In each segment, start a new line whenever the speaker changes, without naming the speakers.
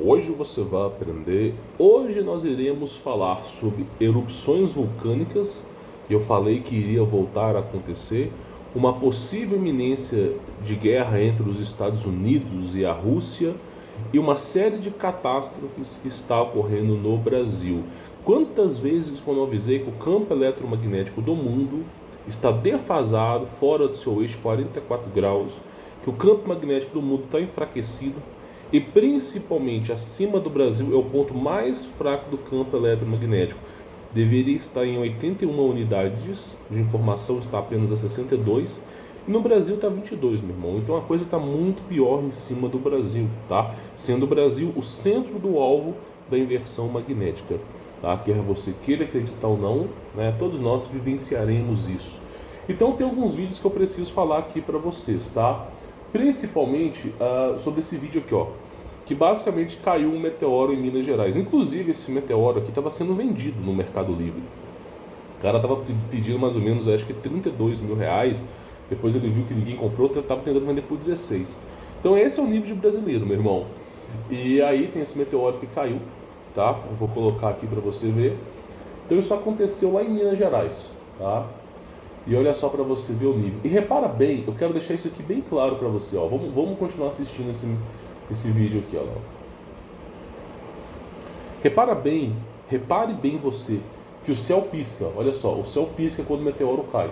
Hoje você vai aprender. Hoje nós iremos falar sobre erupções vulcânicas. Eu falei que iria voltar a acontecer. Uma possível iminência de guerra entre os Estados Unidos e a Rússia. E uma série de catástrofes que está ocorrendo no Brasil. Quantas vezes, quando eu avisei que o campo eletromagnético do mundo está defasado, fora do seu eixo 44 graus, que o campo magnético do mundo está enfraquecido, e principalmente acima do Brasil é o ponto mais fraco do campo eletromagnético. Deveria estar em 81 unidades de informação, está apenas a 62. E no Brasil está 22, meu irmão. Então a coisa está muito pior em cima do Brasil, tá? Sendo o Brasil o centro do alvo da inversão magnética, tá? Quer você queira acreditar ou não, né? Todos nós vivenciaremos isso. Então tem alguns vídeos que eu preciso falar aqui para vocês, tá? Principalmente sobre esse vídeo aqui, ó, que basicamente caiu um meteoro em Minas Gerais. Inclusive esse meteoro aqui estava sendo vendido no Mercado Livre. O cara estava pedindo mais ou menos, acho que 32 mil reais. Depois ele viu que ninguém comprou, estava tentando vender por 16. Então esse é o nível de brasileiro, meu irmão. E aí tem esse meteoro que caiu, tá? Eu vou colocar aqui para você ver. Então isso aconteceu lá em Minas Gerais, tá? E olha só para você ver o nível. E repara bem, eu quero deixar isso aqui bem claro para você, ó. Vamos continuar assistindo esse vídeo aqui, ó. Repare bem você que o céu pisca. Olha só, o céu pisca quando o meteoro cai.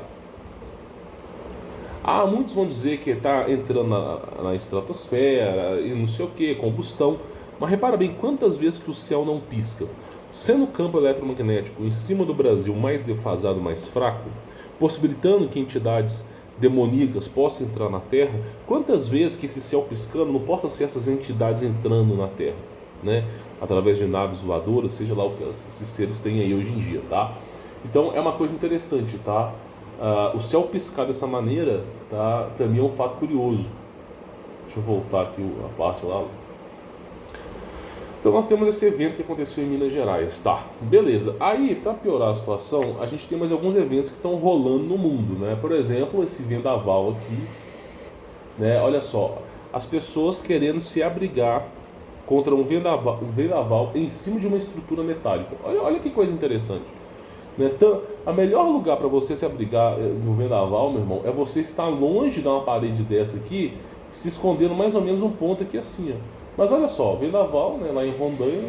Muitos vão dizer que está entrando na estratosfera e não sei o que, combustão. Mas repara bem quantas vezes que o céu não pisca. Sendo o campo eletromagnético em cima do Brasil mais defasado, mais fraco, possibilitando que entidades demoníacas possam entrar na Terra, quantas vezes que esse céu piscando não possa ser essas entidades entrando na Terra, né? Através de naves voadoras, seja lá o que esses seres têm aí hoje em dia, tá? Então é uma coisa interessante, tá? O céu piscar dessa maneira, tá? Para mim é um fato curioso. Deixa eu voltar aqui a parte lá. Então nós temos esse evento que aconteceu em Minas Gerais, tá? Beleza. Aí, para piorar a situação, a gente tem mais alguns eventos que estão rolando no mundo, né? Por exemplo, esse vendaval aqui, né? Olha só, as pessoas querendo se abrigar contra um vendaval em cima de uma estrutura metálica. Olha que coisa interessante, né? Então, a melhor lugar para você se abrigar no vendaval, meu irmão, é você estar longe de uma parede dessa aqui, se escondendo mais ou menos um ponto aqui assim, ó. Mas olha só, vendaval, né, lá em Rondônia.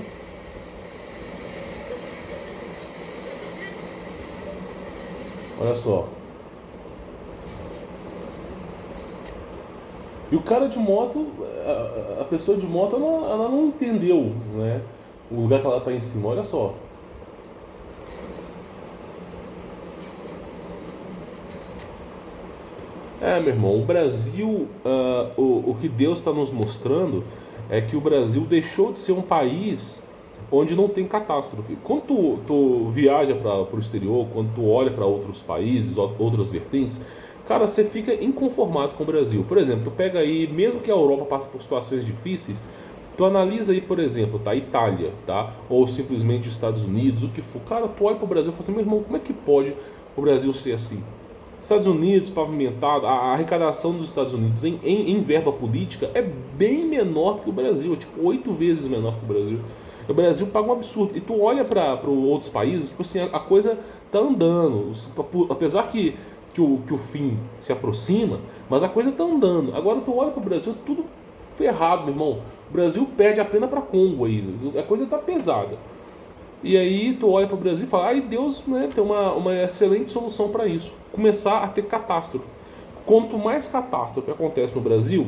Olha só. E o cara de moto, a pessoa de moto, ela não entendeu, né, o lugar que ela está em cima. Olha só. Meu irmão, o Brasil, o que Deus está nos mostrando é que o Brasil deixou de ser um país onde não tem catástrofe. Quando tu viaja para o exterior, quando tu olha para outros países, outras vertentes, cara, você fica inconformado com o Brasil. Por exemplo, tu pega aí, mesmo que a Europa passe por situações difíceis, tu analisa aí, por exemplo, tá, Itália, tá? Ou simplesmente Estados Unidos, o que for. Cara, tu olha para o Brasil e fala assim, meu irmão, como é que pode o Brasil ser assim? Estados Unidos pavimentado, a arrecadação dos Estados Unidos em verba política é bem menor que o Brasil, é tipo 8 vezes menor que o Brasil. O Brasil paga um absurdo. E tu olha para outros países, tipo assim, a coisa tá andando. Apesar que o fim se aproxima, mas a coisa tá andando. Agora tu olha para o Brasil, tudo ferrado, meu irmão. O Brasil perde a pena para Congo aí. A coisa tá pesada. E aí tu olha para o Brasil e fala, ai Deus, né, tem uma excelente solução para isso. Começar a ter catástrofe. Quanto mais catástrofe acontece no Brasil,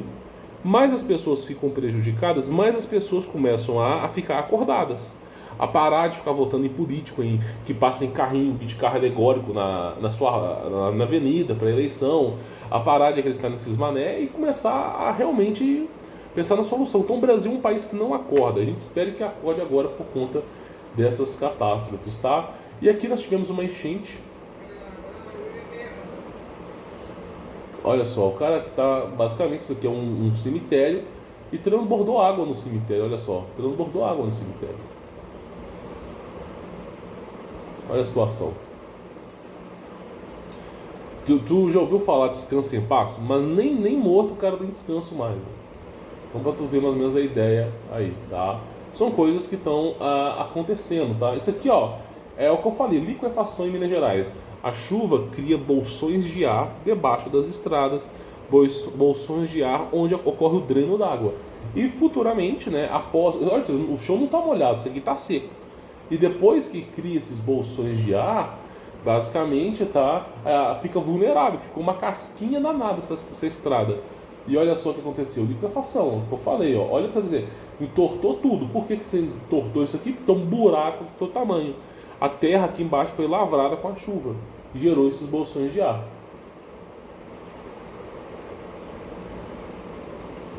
mais as pessoas ficam prejudicadas, mais as pessoas começam a ficar acordadas. A parar de ficar votando em político, que passa em carrinho, de carro alegórico na avenida para eleição. A parar de acreditar nesses mané e começar a realmente pensar na solução. Então o Brasil é um país que não acorda. A gente espera que acorde agora por conta dessas catástrofes, tá? E aqui nós tivemos uma enchente. Olha só, o cara que tá... Basicamente isso aqui é um cemitério e transbordou água no cemitério, olha só. Transbordou água no cemitério. Olha a situação. Tu já ouviu falar de descanso em paz? Mas nem morto o cara tem descanso mais. Né? Então, para tu ver mais ou menos a ideia aí, tá? São coisas que estão acontecendo, tá? Isso aqui, ó, é o que eu falei, liquefação em Minas Gerais. A chuva cria bolsões de ar debaixo das estradas, bolsões de ar onde ocorre o dreno d'água. E futuramente, né, após... Olha, o chão não está molhado, isso aqui está seco. E depois que cria esses bolsões de ar, basicamente fica vulnerável, fica uma casquinha danada essa estrada. E olha só o que aconteceu, liquefação, que eu falei, ó, olha para dizer, entortou tudo. Por que você entortou isso aqui? Tem um buraco de todo tamanho. A terra aqui embaixo foi lavrada com a chuva e gerou esses bolsões de ar.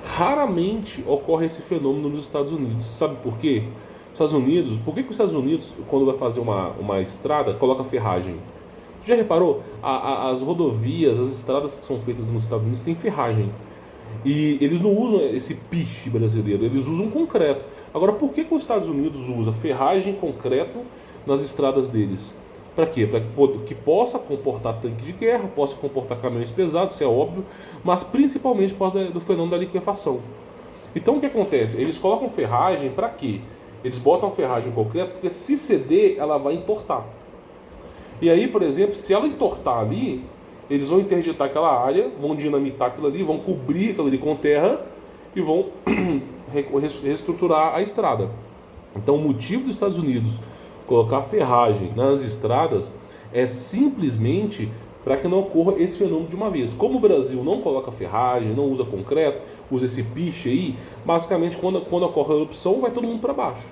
Raramente ocorre esse fenômeno nos Estados Unidos. Sabe por quê? Estados Unidos, por que os Estados Unidos, quando vai fazer uma estrada, coloca ferragem? Já reparou? As rodovias, as estradas que são feitas nos Estados Unidos têm ferragem. E eles não usam esse piche brasileiro, eles usam concreto. Agora, por que os Estados Unidos usa ferragem e concreto nas estradas deles? Para quê? Para que possa comportar tanque de guerra, possa comportar caminhões pesados, isso é óbvio, mas principalmente por causa do fenômeno da liquefação. Então, o que acontece? Eles colocam ferragem para quê? Eles botam ferragem em concreto porque se ceder, ela vai entortar. E aí, por exemplo, se ela entortar ali, eles vão interditar aquela área, vão dinamitar aquilo ali, vão cobrir aquilo ali com terra e vão reestruturar a estrada. Então, o motivo dos Estados Unidos colocar ferragem nas estradas é simplesmente para que não ocorra esse fenômeno de uma vez. Como o Brasil não coloca ferragem, não usa concreto, usa esse piche aí, basicamente quando ocorre a erupção vai todo mundo para baixo.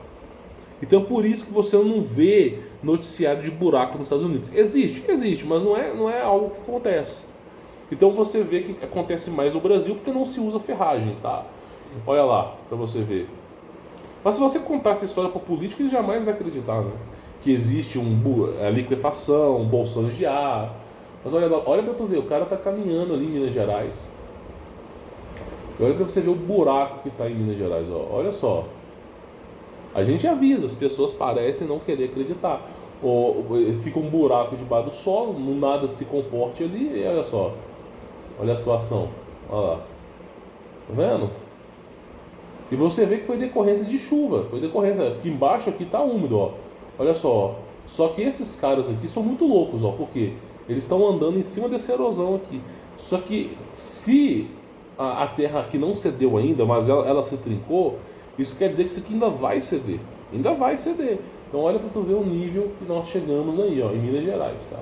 Então é por isso que você não vê noticiário de buraco nos Estados Unidos. Existe, mas não é algo que acontece. Então você vê que acontece mais no Brasil porque não se usa ferragem, tá? Olha lá, para você ver. Mas se você contar essa história para o político, ele jamais vai acreditar, né? Que existe a liquefação, bolsões de ar. Mas olha para tu ver, o cara tá caminhando ali em Minas Gerais. E olha para você ver o buraco que tá em Minas Gerais, ó. Olha só. A gente avisa, as pessoas parecem não querer acreditar. Ou fica um buraco debaixo do solo, não nada se comporte ali, e olha só. Olha a situação. Olha lá. Tá vendo? E você vê que foi decorrência de chuva. Foi decorrência. Aqui embaixo aqui tá úmido, ó. Olha só. Só que esses caras aqui são muito loucos, ó. Por quê? Eles estão andando em cima dessa erosão aqui. Só que se a terra aqui não cedeu ainda, mas ela se trincou, isso quer dizer que isso aqui ainda vai ceder. Ainda vai ceder. Então olha para tu ver o nível que nós chegamos aí, ó, em Minas Gerais, tá?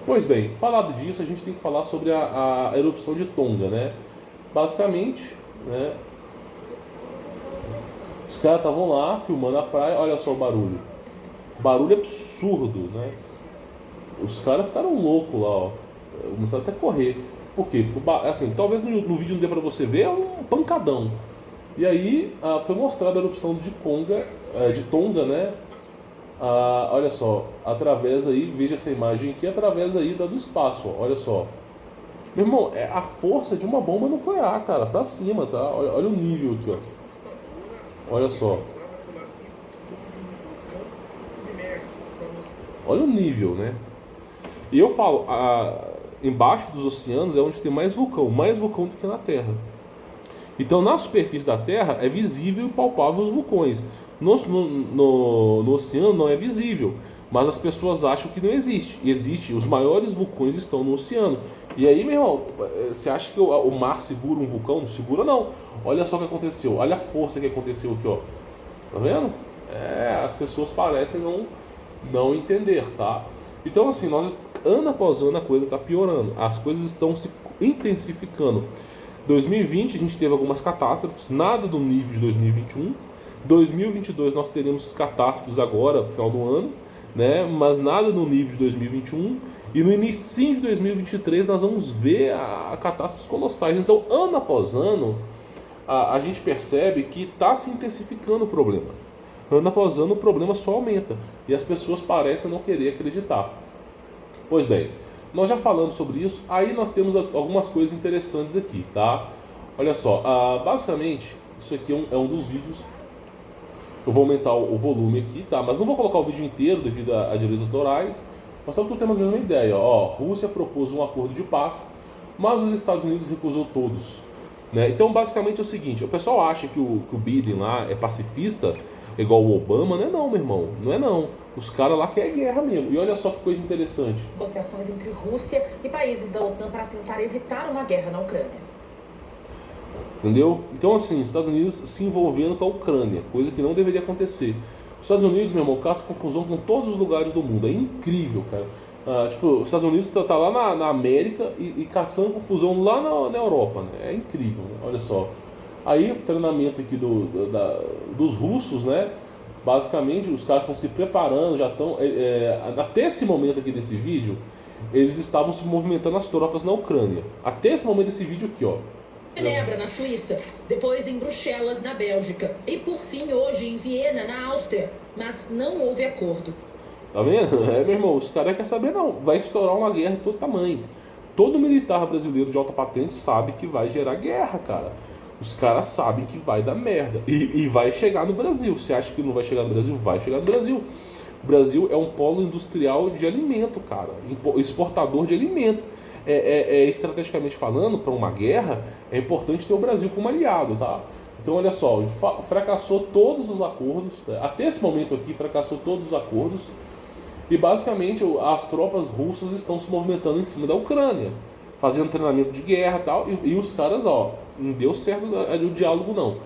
Pois bem, falado disso, a gente tem que falar sobre a erupção de Tonga, né? Basicamente, né? Os caras estavam lá filmando a praia, olha só o barulho. Barulho absurdo, né? Os caras ficaram loucos lá, ó. Começaram até a correr. Por quê? Porque, assim, talvez no vídeo não dê pra você ver, é um pancadão. E aí foi mostrada a erupção de Tonga, né? Olha só, através aí, veja essa imagem aqui, através aí do espaço, ó, olha só. Meu irmão, é a força de uma bomba nuclear, cara, pra cima, tá? Olha o nível aqui, ó. Olha só. Olha o nível, né? E eu falo, embaixo dos oceanos é onde tem mais vulcão do que na Terra. Então, na superfície da Terra é visível e palpável os vulcões. No oceano não é visível, mas as pessoas acham que não existe. Existe, os maiores vulcões estão no oceano. E aí, meu irmão, você acha que o mar segura um vulcão? Não segura, não. Olha só o que aconteceu, olha a força que aconteceu aqui, ó. Tá vendo? As pessoas parecem não entender, tá? Então, assim, ano após ano a coisa está piorando. As coisas estão se intensificando. 2020 a gente teve algumas catástrofes, nada do nível de 2021. 2022 nós teremos catástrofes agora, no final do ano, né? Mas nada no nível de 2021. E no início de 2023 nós vamos ver catástrofes colossais. Então, ano após ano, a gente percebe que está se intensificando o problema. Ano após ano o problema só aumenta. E as pessoas parecem não querer acreditar. Pois bem, nós já falamos sobre isso, aí nós temos algumas coisas interessantes aqui, tá? Olha só, basicamente, isso aqui é um dos vídeos. Eu vou aumentar o volume aqui, tá? Mas não vou colocar o vídeo inteiro devido a direitos autorais. Mas só que temos a mesma ideia, ó. Rússia propôs um acordo de paz, mas os Estados Unidos recusou todos. né? Então, basicamente é o seguinte: o pessoal acha que o Biden lá é pacifista, igual o Obama. Não é não, meu irmão. Não é não. Os caras lá querem guerra mesmo. E olha só que coisa interessante.
Negociações entre Rússia e países da OTAN para tentar evitar uma guerra na Ucrânia.
Entendeu? Então, assim, os Estados Unidos se envolvendo com a Ucrânia, coisa que não deveria acontecer. Os Estados Unidos, meu irmão, caça confusão com todos os lugares do mundo. É incrível, cara. Tipo, os Estados Unidos tá lá na América e caçando confusão lá na Europa, né? É incrível, né? Olha só. Aí, o treinamento aqui dos russos, né? Basicamente, os caras estão se preparando, já estão... até esse momento aqui desse vídeo, eles estavam se movimentando as tropas na Ucrânia. Até esse momento desse vídeo aqui, ó.
Genebra, na Suíça, depois em Bruxelas, na Bélgica, e por fim hoje em Viena, na Áustria, mas não houve acordo.
Tá vendo? Meu irmão, os caras querem saber não. Vai estourar uma guerra de todo tamanho. Todo militar brasileiro de alta patente sabe que vai gerar guerra, cara. Os caras sabem que vai dar merda. E vai chegar no Brasil. Você acha que não vai chegar no Brasil? Vai chegar no Brasil. O Brasil é um polo industrial de alimento, cara. Exportador de alimento. Estrategicamente falando, para uma guerra, é importante ter o Brasil como aliado, tá? Então, olha só, fracassou todos os acordos, né? Até esse momento aqui, fracassou todos os acordos, e basicamente as tropas russas estão se movimentando em cima da Ucrânia, fazendo treinamento de guerra e tal, e os caras, ó, não deu certo o diálogo não.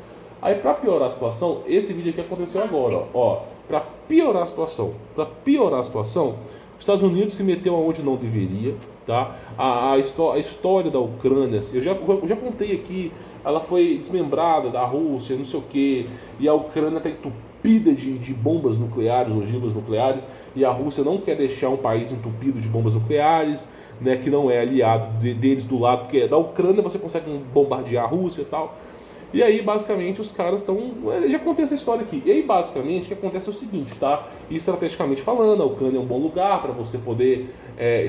Aí, para piorar a situação, esse vídeo aqui aconteceu agora, ó, para piorar a situação, os Estados Unidos se meteu aonde não deveria, tá? A história da Ucrânia, assim, eu já contei aqui, ela foi desmembrada da Rússia, não sei o que, e a Ucrânia está entupida de bombas nucleares, ogivas nucleares, e a Rússia não quer deixar um país entupido de bombas nucleares, né, que não é aliado deles do lado, porque da Ucrânia você consegue bombardear a Rússia e tal. E aí, basicamente, os caras estão... Já contei essa história aqui. E aí, basicamente, o que acontece é o seguinte, tá? E estrategicamente falando, a Ucrânia é um bom lugar para você poder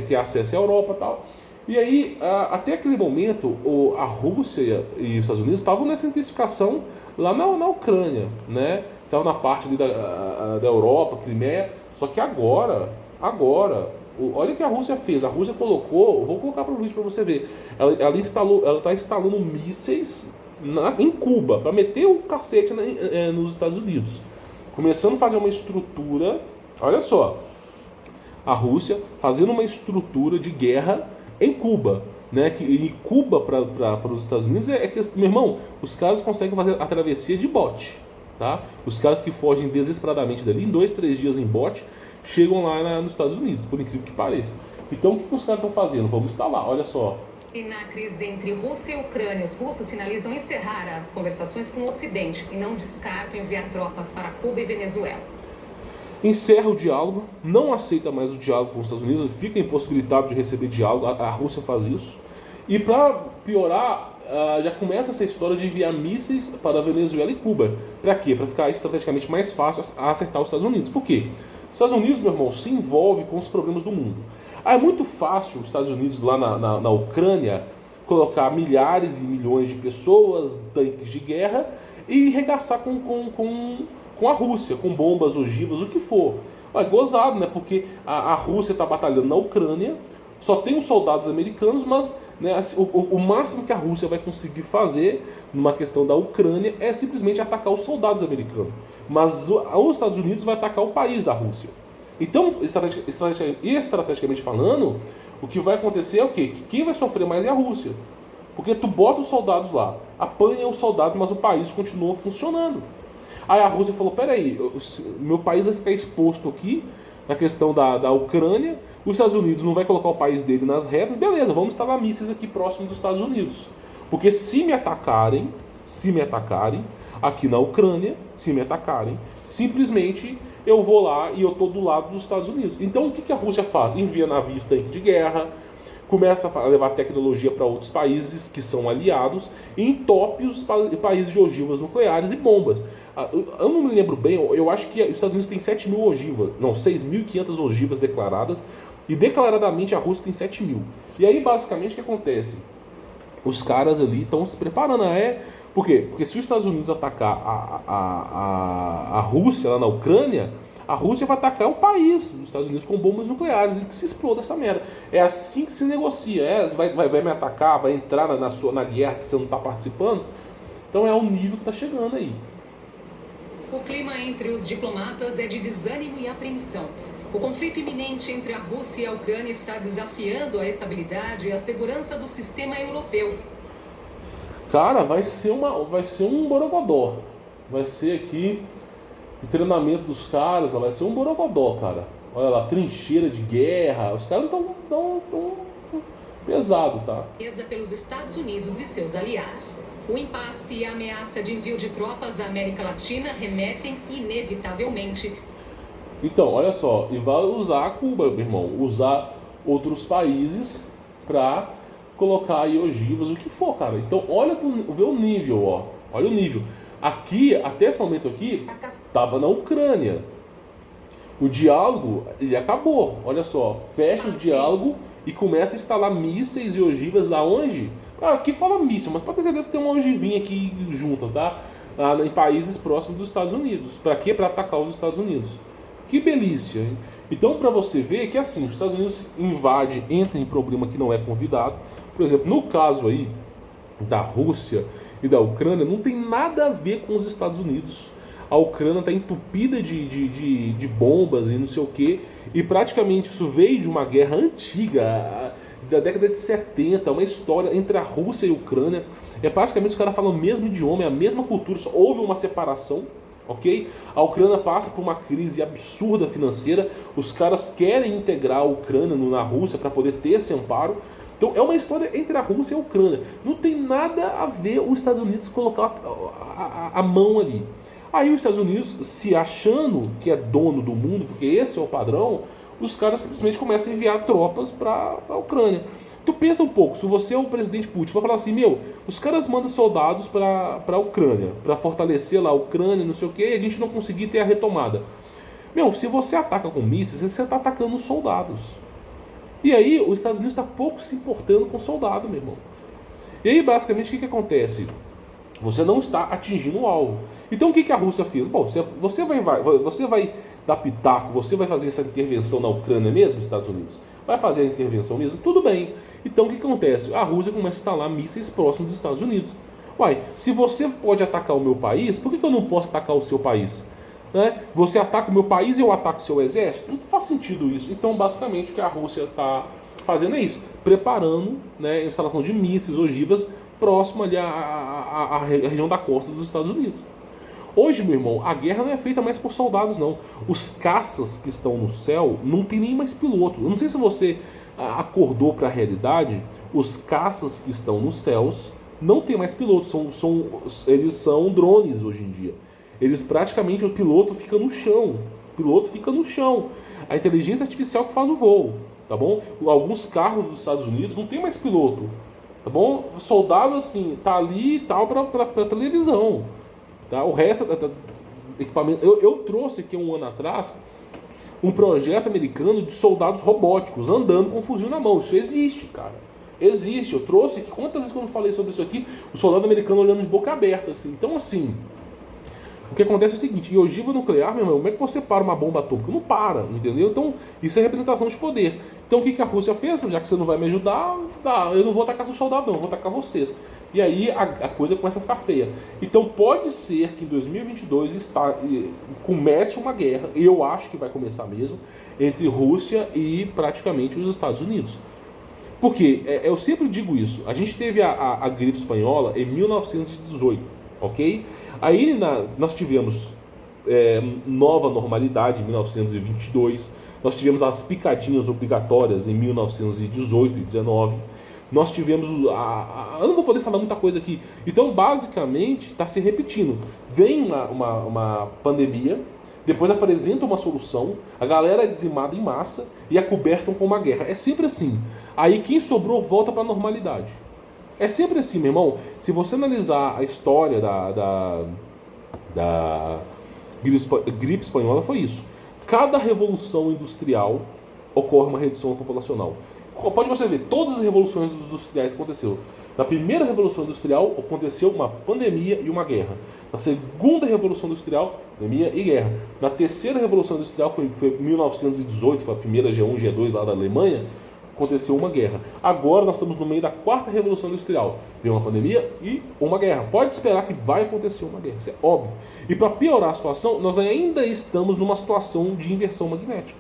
ter acesso à Europa e tal. E aí, até aquele momento, a Rússia e os Estados Unidos estavam nessa intensificação lá na Ucrânia, né? Estavam na parte ali da Europa, Crimeia. Só que agora, olha o que a Rússia fez. A Rússia colocou... Vou colocar para o vídeo para você ver. Ela está instalando mísseis em Cuba, para meter o cacete nos Estados Unidos. Começando a fazer uma estrutura, olha só, a Rússia fazendo uma estrutura de guerra em Cuba, né? E Cuba para os Estados Unidos que, meu irmão, os caras conseguem fazer a travessia de bote, tá? Os caras que fogem desesperadamente dali, em 2, 3 dias em bote, chegam lá nos Estados Unidos, por incrível que pareça. Então, o que os caras estão fazendo? Vamos instalar, olha só.
E na crise entre Rússia e Ucrânia, os russos sinalizam encerrar as conversações com o Ocidente e não descartam enviar tropas para Cuba e Venezuela.
Encerra o diálogo, não aceita mais o diálogo com os Estados Unidos, fica impossibilitado de receber diálogo, a Rússia faz isso. E para piorar, já começa essa história de enviar mísseis para Venezuela e Cuba. Para quê? Para ficar estrategicamente mais fácil a acertar os Estados Unidos. Por quê? Os Estados Unidos, meu irmão, se envolve com os problemas do mundo. É muito fácil os Estados Unidos lá na Ucrânia colocar milhares e milhões de pessoas, tanques de guerra, e regaçar com a Rússia, com bombas, ogivas, o que for. É gozado, né? Porque a Rússia está batalhando na Ucrânia, só tem os soldados americanos, mas né, o máximo que a Rússia vai conseguir fazer numa questão da Ucrânia é simplesmente atacar os soldados americanos. Mas os Estados Unidos vai atacar o país da Rússia. Então, estrategicamente falando, o que vai acontecer é o quê? Que quem vai sofrer mais é a Rússia. Porque tu bota os soldados lá, apanha os soldados, mas o país continua funcionando. Aí a Rússia falou, peraí, meu país vai ficar exposto aqui na questão da Ucrânia, os Estados Unidos não vai colocar o país dele nas retas, beleza, vamos instalar mísseis aqui próximo dos Estados Unidos. Porque se me atacarem aqui na Ucrânia, simplesmente eu vou lá e eu estou do lado dos Estados Unidos. Então o que a Rússia faz? Envia navios, tanque de guerra, começa a levar tecnologia para outros países que são aliados e entope os países de ogivas nucleares e bombas. Eu não me lembro bem, eu acho que os Estados Unidos tem 7.000 ogivas, não, 6.500 ogivas declaradas, e declaradamente a Rússia tem 7.000. E aí basicamente o que acontece? Os caras ali estão se preparando, Por quê? Porque se os Estados Unidos atacar a Rússia lá na Ucrânia, a Rússia vai atacar o país, os Estados Unidos, com bombas nucleares, e que se exploda essa merda. É assim que se negocia. Vai me atacar, vai entrar na guerra que você não está participando. Então é o nível que está chegando aí.
O clima entre os diplomatas é de desânimo e apreensão. O conflito iminente entre a Rússia e a Ucrânia está desafiando a estabilidade e a segurança do sistema europeu.
Cara, vai ser um borogodó. Vai ser aqui o treinamento dos caras, vai ser um borogodó, cara. Olha lá, trincheira de guerra. Os caras não tão pesado, tá?
Pelos Estados Unidos e seus aliados. O impasse e a ameaça de envio de tropas à América Latina remetem inevitavelmente.
Então, olha só, e vai usar Cuba, meu irmão, usar outros países pra colocar aí ogivas, o que for, cara. Então, vê o nível, ó. Olha o nível. Aqui, até esse momento aqui, estava na Ucrânia. O diálogo, ele acabou. Olha só, fecha o diálogo e começa a instalar mísseis e ogivas aonde? Ah, aqui fala míssil, mas pode ter certeza que tem uma ogivinha aqui junto, tá? Em países próximos dos Estados Unidos. Para quê? Para atacar os Estados Unidos. Que delícia, hein? Então, para você ver que assim, os Estados Unidos invade, entra em problema que não é convidado. Por exemplo, no caso aí da Rússia e da Ucrânia, não tem nada a ver com os Estados Unidos. A Ucrânia está entupida de bombas e não sei o que, e praticamente isso veio de uma guerra antiga, da década de 70, uma história entre a Rússia e a Ucrânia. É praticamente os caras falam o mesmo idioma, é a mesma cultura, só houve uma separação, ok? A Ucrânia passa por uma crise absurda financeira, os caras querem integrar a Ucrânia na Rússia para poder ter esse amparo. Então é uma história entre a Rússia e a Ucrânia. Não tem nada a ver os Estados Unidos colocar a mão ali. Aí os Estados Unidos, se achando que é dono do mundo, porque esse é o padrão, os caras simplesmente começam a enviar tropas para a Ucrânia. Tu pensa um pouco, se você é o presidente Putin, vai falar assim, os caras mandam soldados para a Ucrânia, para fortalecer lá a Ucrânia, não sei o que, e a gente não conseguir ter a retomada. Se você ataca com mísseis, você está atacando os soldados. E aí os Estados Unidos está pouco se importando com soldado, meu irmão. E aí basicamente o que acontece? Você não está atingindo o alvo. Então o que a Rússia fez? Bom, você vai dar pitaco, você vai fazer essa intervenção na Ucrânia mesmo, Estados Unidos? Vai fazer a intervenção mesmo? Tudo bem. Então o que acontece? A Rússia começa a instalar mísseis próximos dos Estados Unidos. Uai, se você pode atacar o meu país, por que eu não posso atacar o seu país? Né? Você ataca o meu país e eu ataco o seu exército? Não faz sentido isso. Então basicamente o que a Rússia está fazendo é isso. Preparando, né, a instalação de mísseis, ogivas, próximo ali à região da costa dos Estados Unidos. Hoje, meu irmão, a guerra não é feita mais por soldados, não. Os caças que estão no céu não tem nem mais piloto. Eu não sei se você acordou para a realidade, os caças que estão nos céus não tem mais pilotos, eles são drones hoje em dia. Eles praticamente, o piloto fica no chão. A inteligência artificial que faz o voo, tá bom? Alguns carros dos Estados Unidos não tem mais piloto. Tá bom? Soldado assim, tá ali e tal pra televisão. Tá? O resto equipamento. Eu trouxe aqui um ano atrás um projeto americano de soldados robóticos andando com um fuzil na mão. Isso existe, cara. Existe. Eu trouxe aqui. Quantas vezes que eu não falei sobre isso aqui? O soldado americano olhando de boca aberta, assim. Então, assim. O que acontece é o seguinte, em ogiva nuclear, meu irmão, como é que você para uma bomba atômica? Não para, entendeu? Então, isso é representação de poder. Então, o que a Rússia fez? Já que você não vai me ajudar, eu não vou atacar seu soldado, não, eu vou atacar vocês. E aí a coisa começa a ficar feia. Então, pode ser que em 2022 comece uma guerra, eu acho que vai começar mesmo, entre Rússia e praticamente os Estados Unidos. Porque, eu sempre digo isso, a gente teve a gripe espanhola em 1918, ok? Aí nós tivemos nova normalidade em 1922, nós tivemos as picadinhas obrigatórias em 1918 e 19, nós tivemos eu não vou poder falar muita coisa aqui, então basicamente está se repetindo, vem uma pandemia, depois apresenta uma solução, a galera é dizimada em massa e é coberta com uma guerra, é sempre assim, aí quem sobrou volta para a normalidade. É sempre assim, meu irmão. Se você analisar a história da gripe espanhola, foi isso. Cada revolução industrial ocorre uma redução populacional. Pode você ver, todas as revoluções industriais que aconteceu. Na primeira Revolução Industrial aconteceu uma pandemia e uma guerra. Na segunda Revolução Industrial, pandemia e guerra. Na terceira Revolução Industrial, foi 1918, foi a primeira G1, G2 lá da Alemanha, aconteceu uma guerra. Agora nós estamos no meio da quarta Revolução Industrial. Veio uma pandemia e uma guerra. Pode esperar que vai acontecer uma guerra, isso é óbvio. E para piorar a situação, nós ainda estamos numa situação de inversão magnética.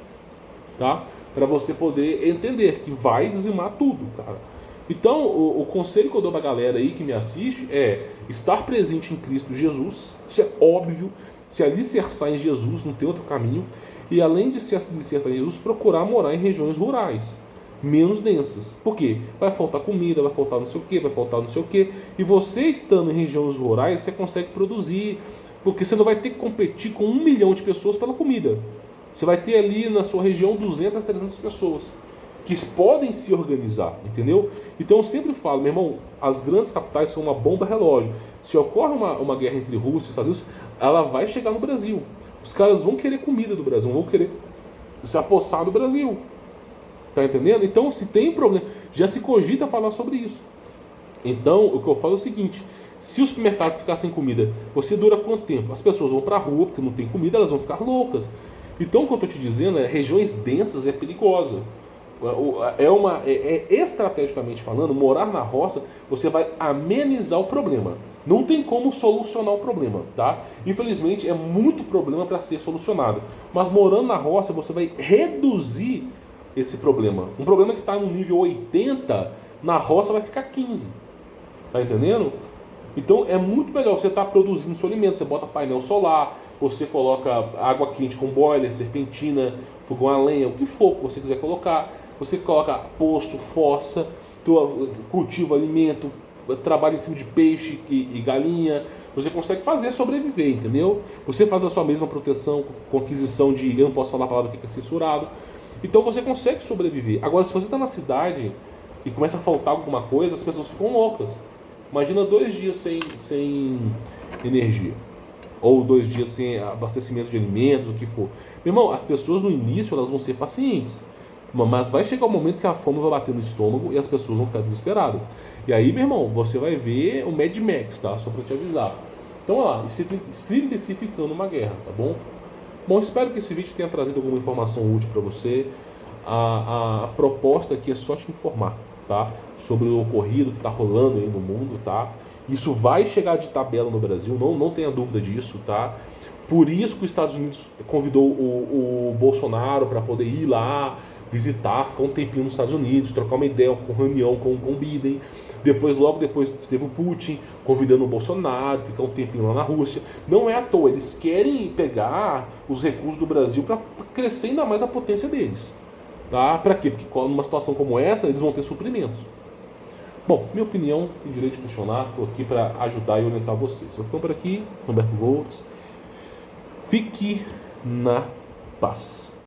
Tá? Para você poder entender que vai dizimar tudo, cara. Então, o conselho que eu dou pra galera aí que me assiste é estar presente em Cristo Jesus, isso é óbvio, se alicerçar em Jesus, não tem outro caminho, e além de se alicerçar em Jesus, procurar morar em regiões rurais, menos densas. Por quê? Vai faltar comida, vai faltar não sei o quê, vai faltar não sei o quê, e você estando em regiões rurais, você consegue produzir, porque você não vai ter que competir com 1 milhão de pessoas pela comida. Você vai ter ali na sua região 200, 300 pessoas que podem se organizar, entendeu? Então eu sempre falo, meu irmão, as grandes capitais são uma bomba relógio. Se ocorre uma guerra entre Rússia e Estados Unidos, ela vai chegar no Brasil. Os caras vão querer comida do Brasil, vão querer se apossar do Brasil. Tá entendendo? Então, se tem problema, já se cogita falar sobre isso. Então, o que eu falo é o seguinte: se o supermercado ficar sem comida, você dura quanto tempo? As pessoas vão para a rua porque não tem comida, elas vão ficar loucas. Então, o que eu estou te dizendo é, regiões densas é perigosa. Estrategicamente falando, morar na roça, você vai amenizar o problema. Não tem como solucionar o problema, tá? Infelizmente, é muito problema para ser solucionado. Mas morando na roça, você vai reduzir esse problema. Um problema que está no nível 80, na roça vai ficar 15. Tá entendendo? Então, é muito melhor você estar produzindo seu alimento. Você bota painel solar, você coloca água quente com boiler, serpentina, fogão a lenha, o que for que você quiser colocar. Você coloca poço, fossa, cultiva alimento, trabalha em cima de peixe e galinha. Você consegue fazer sobreviver, entendeu? Você faz a sua mesma proteção com aquisição de... Eu não posso falar a palavra que é censurado. Então você consegue sobreviver. Agora, se você está na cidade e começa a faltar alguma coisa, as pessoas ficam loucas. Imagina 2 dias sem energia. Ou 2 dias sem abastecimento de alimentos, o que for. Meu irmão, as pessoas no início elas vão ser pacientes. Mas vai chegar um momento que a fome vai bater no estômago e as pessoas vão ficar desesperadas. E aí, meu irmão, você vai ver o Mad Max, tá? Só pra te avisar. Então, olha lá, se intensificando uma guerra, tá bom? Bom, espero que esse vídeo tenha trazido alguma informação útil para você. A proposta aqui é só te informar, tá? Sobre o ocorrido que está rolando aí no mundo, tá? Isso vai chegar de tabela no Brasil, não tenha dúvida disso, tá? Por isso que os Estados Unidos convidou o Bolsonaro para poder ir lá visitar, ficar um tempinho nos Estados Unidos, trocar uma ideia, com reunião com o Biden. Logo depois teve o Putin convidando o Bolsonaro, ficar um tempinho lá na Rússia. Não é à toa, eles querem pegar os recursos do Brasil para crescer ainda mais a potência deles. Tá? Para quê? Porque numa situação como essa, eles vão ter suprimentos. Bom, minha opinião, tem direito de questionar, estou aqui para ajudar e orientar vocês. Eu fico por aqui, Roberto Goltz. Fique na paz.